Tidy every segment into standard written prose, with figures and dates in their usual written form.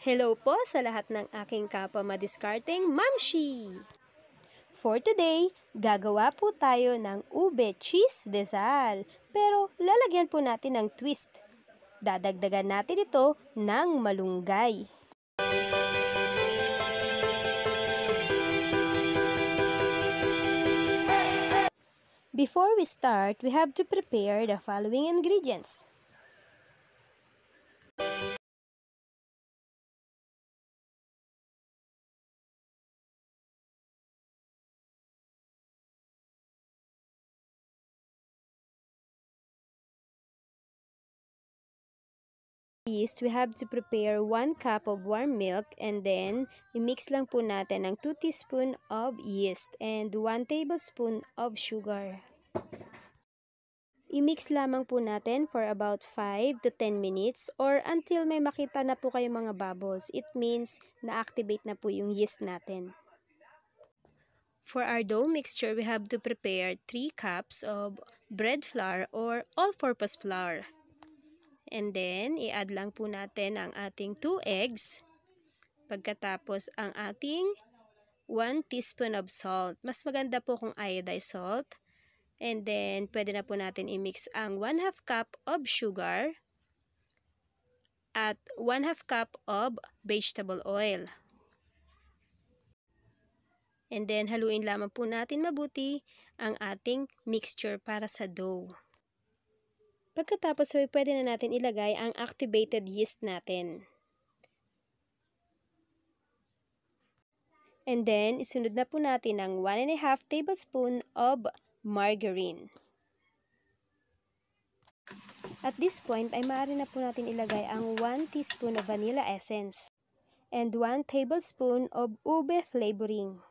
Hello po sa lahat ng aking kapwa madiskarteng mamshi! For today, gagawa po tayo ng ube cheese desal. Pero lalagyan po natin ng twist. Dadagdagan natin ito ng malunggay. Before we start, we have to prepare the following ingredients. Yeast, we have to prepare 1 cup of warm milk and then i-mix lang po natin ng 2 teaspoon of yeast and 1 tablespoon of sugar. I-mix lamang po natin for about 5 to 10 minutes or until may makita na po kayo mga bubbles. It means na-activate na po yung yeast natin. For our dough mixture, we have to prepare 3 cups of bread flour or all-purpose flour. And then, i-add lang po natin ang ating 2 eggs. Pagkatapos, ang ating 1 teaspoon of salt. Mas maganda po kung iodized salt. And then, pwede na po natin i-mix ang 1/2 cup of sugar at 1/2 cup of vegetable oil. And then, haluin lamang po natin mabuti ang ating mixture para sa dough. Pagkatapos, pwede na natin ilagay ang activated yeast natin. And then, isunod na po natin ang 1.5 tablespoon of margarine. At this point, ay maaari na po natin ilagay ang 1 teaspoon of vanilla essence and 1 tablespoon of ube flavoring.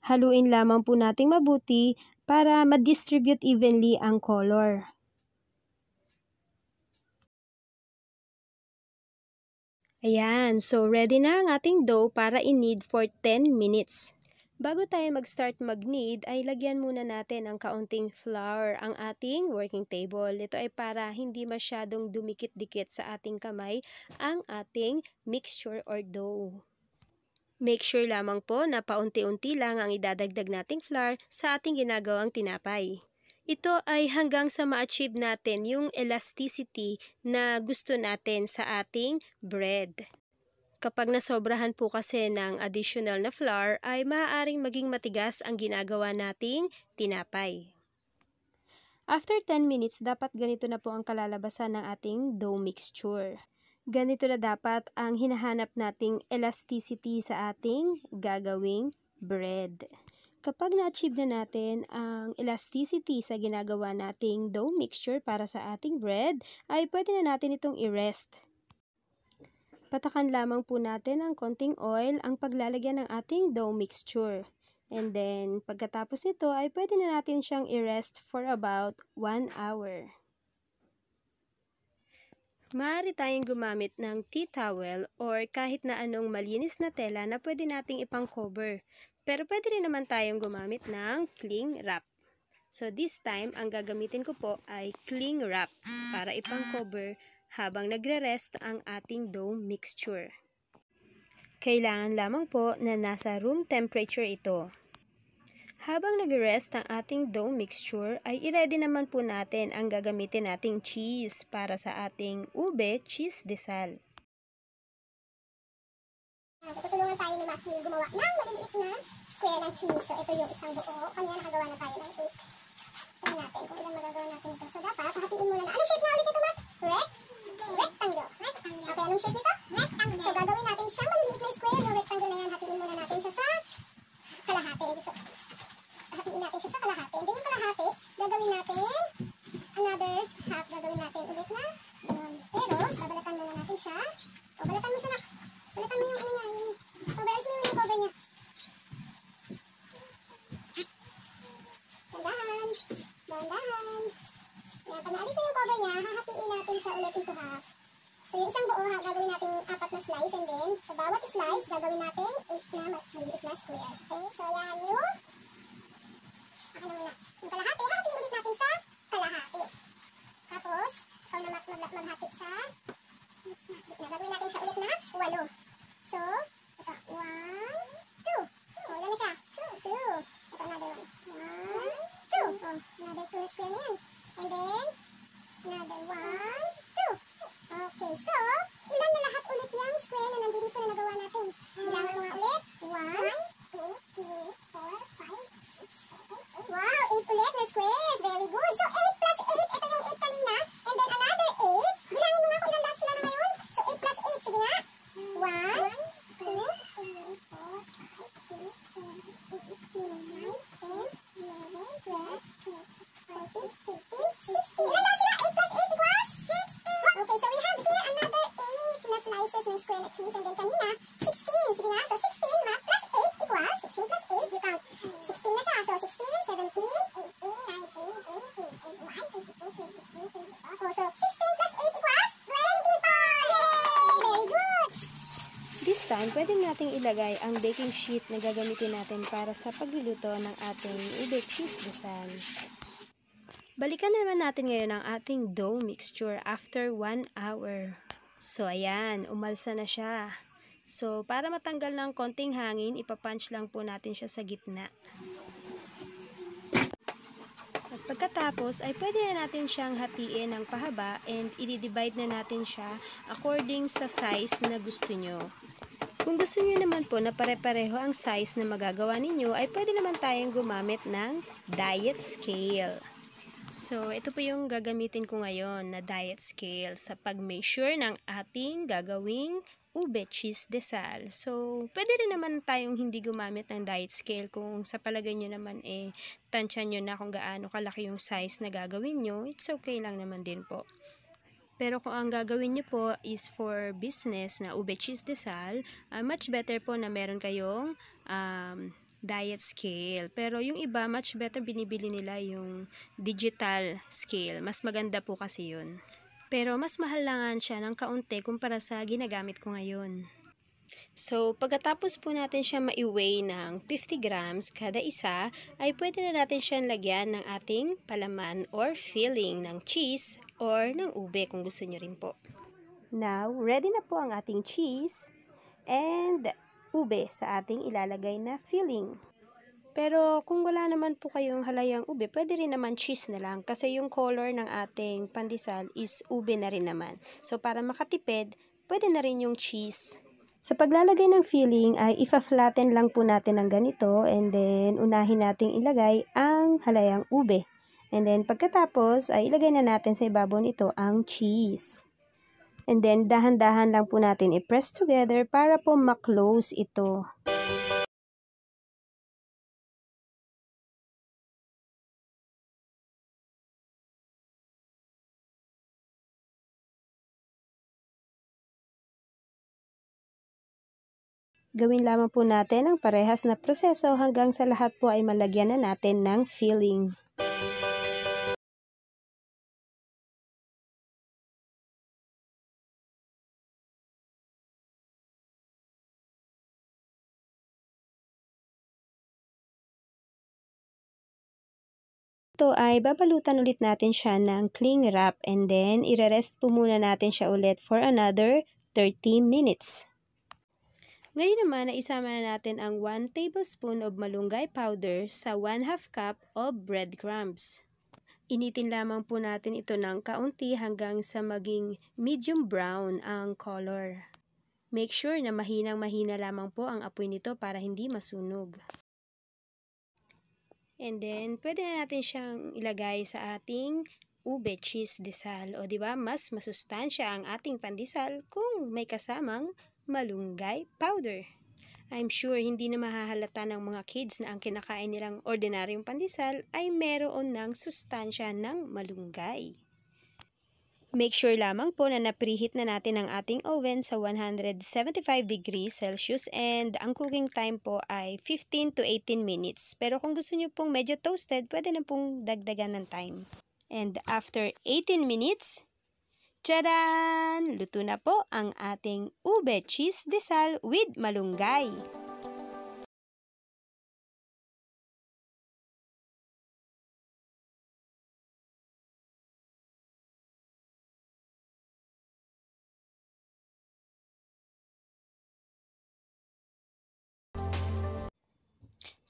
Haluin lamang po nating mabuti para ma-distribute evenly ang color. Ayan, so ready na ang ating dough para i-knead for 10 minutes. Bago tayo mag-start mag-knead, ay lagyan muna natin ang kaunting flour ang ating working table. Ito ay para hindi masyadong dumikit-dikit sa ating kamay ang ating mixture or dough. Make sure lamang po na paunti-unti lang ang idadagdag nating flour sa ating ginagawang tinapay. Ito ay hanggang sa ma-achieve natin yung elasticity na gusto natin sa ating bread. Kapag nasobrahan po kasi ng additional na flour ay maaaring maging matigas ang ginagawa nating tinapay. After 10 minutes, dapat ganito na po ang kalalabasan ng ating dough mixture. Ganito na dapat ang hinahanap nating elasticity sa ating gagawing bread. Kapag na-achieve na natin ang elasticity sa ginagawa nating dough mixture para sa ating bread, ay pwede na natin itong i-rest. Patakan lamang po natin ng konting oil ang paglalagyan ng ating dough mixture. And then, pagkatapos ito ay pwede na natin siyang i-rest for about 1 hour. Maaari tayong gumamit ng tea towel or kahit na anong malinis na tela na pwede nating ipang-cover. Pero pwede rin naman tayong gumamit ng cling wrap. So this time, ang gagamitin ko po ay cling wrap para ipang-cover habang nagre-rest ang ating dough mixture. Kailangan lamang po na nasa room temperature ito. Habang nag-rest ang ating dough mixture, ay i-ready naman po natin ang gagamitin nating cheese para sa ating ube cheese desal. Tutulungan tayo ni Matthew gumawa ng maliliit na square ng cheese. So ito yung isang buo. Kanina nakagawa na tayo ng 8. Tingnan natin kung ilan magagawa natin ito. So dapat, hatiin muna na. Anong shape na ulit ito, Matt? Rectangle. Okay, anong shape nito? Rectangle. So gagawin natin siya maliliit na square. Yung rectangle na yan, hatiin muna natin siya sa kalahati. So, hatiin natin siya sa kalahati. And then yung kalahati, gagawin natin another half. Gagawin natin ulit na ganun. Pero, babalatan muna natin siya. O, balatan mo siya na. Balatan mo yung ano niya. Pabayos mo yung cover niya. Dahan. Dahan. Yan, pag naalis na yung cover niya, hahatiin natin siya ulit into half. So, yung isang buo, gagawin natin 4 na slice. And then, sa bawat slice, gagawin natin 8 na maliit na square. Okay? So, yan yung yung kalahati, hahatiin ulit natin sa kalahati. Tapos, ikaw na maghati sa cheese. And then kanina, 16. Sige nga, so 16 ma, plus 8 equals, 16 plus 8, you count. 16 na siya, so 16, 17, 18, 19, 20, 21, 22, 23, 24. So 16 plus 8 equals 24! Yay! Very good! This time, pwede nating ilagay ang baking sheet na gagamitin natin para sa pagluluto ng ating ube cheese desal. Balikan naman natin ngayon ang ating dough mixture after 1 hour. So, ayan, umalsa na siya. So, para matanggal ng konting hangin, ipapunch lang po natin siya sa gitna. At pagkatapos, ay pwede na natin siyang hatiin ng pahaba and i-divide na natin siya according sa size na gusto nyo. Kung gusto nyo naman po na pare-pareho ang size na magagawa ninyo, ay pwede naman tayong gumamit ng diet scale. So, ito po yung gagamitin ko ngayon na diet scale sa pag-measure ng ating gagawing ube cheese desal. So, pwede rin naman tayong hindi gumamit ng diet scale kung sa palagay nyo naman tansya nyo na kung gaano kalaki yung size na gagawin nyo. It's okay lang naman din po. Pero kung ang gagawin nyo po is for business na ube cheese desal, much better po na meron kayong diet scale. Pero yung iba, much better binibili nila yung digital scale. Mas maganda po kasi yun. Pero mas mahal langan siya ng kaunti kumpara sa ginagamit ko ngayon. So, pagkatapos po natin siya mai-weigh ng 50 grams kada isa, ay pwede na natin siyang lagyan ng ating palaman or filling ng cheese or ng ube kung gusto nyo rin po. Now, ready na po ang ating cheese and ube sa ating ilalagay na filling. Pero kung wala naman po kayong halayang ube, pwede rin naman cheese na lang kasi yung color ng ating pandesal is ube na rin naman. So, para makatipid, pwede na rin yung cheese. Sa paglalagay ng filling ay ifa-flatten lang po natin ng ganito and then unahin nating ilagay ang halayang ube. And then pagkatapos ay ilagay na natin sa ibabaw nito ang cheese. And then dahan-dahan lang po natin i-press together para po ma-close ito. Gawin lamang po natin ang parehas na proseso hanggang sa lahat po ay malagyan na natin ng filling. Ito ay babalutan ulit natin siya ng cling wrap and then ire-rest po muna natin siya ulit for another 30 minutes. Ngayon naman ay isama na natin ang 1 tablespoon of malunggay powder sa 1/2 cup of breadcrumbs. Initin lamang po natin ito ng kaunti hanggang sa maging medium brown ang color. Make sure na mahinang-mahina lamang po ang apoy nito para hindi masunog. And then, pwede na natin siyang ilagay sa ating ube cheese desal. O diba, mas masustansya ang ating pandesal kung may kasamang malunggay powder. I'm sure hindi na mahahalata ng mga kids na ang kinakain nilang ordinaryong pandesal ay meron ng sustansya ng malunggay. Make sure lamang po na na-preheat na natin ang ating oven sa 175 degrees Celsius and ang cooking time po ay 15 to 18 minutes. Pero kung gusto nyo pong medyo toasted, pwede na pong dagdagan ng time. And after 18 minutes, tadaan! Luto na po ang ating ube cheese desal with malunggay.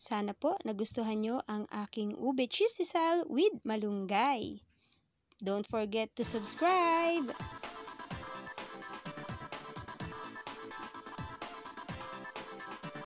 Sana po nagustuhan nyo ang aking ube cheese desal with malunggay. Don't forget to subscribe!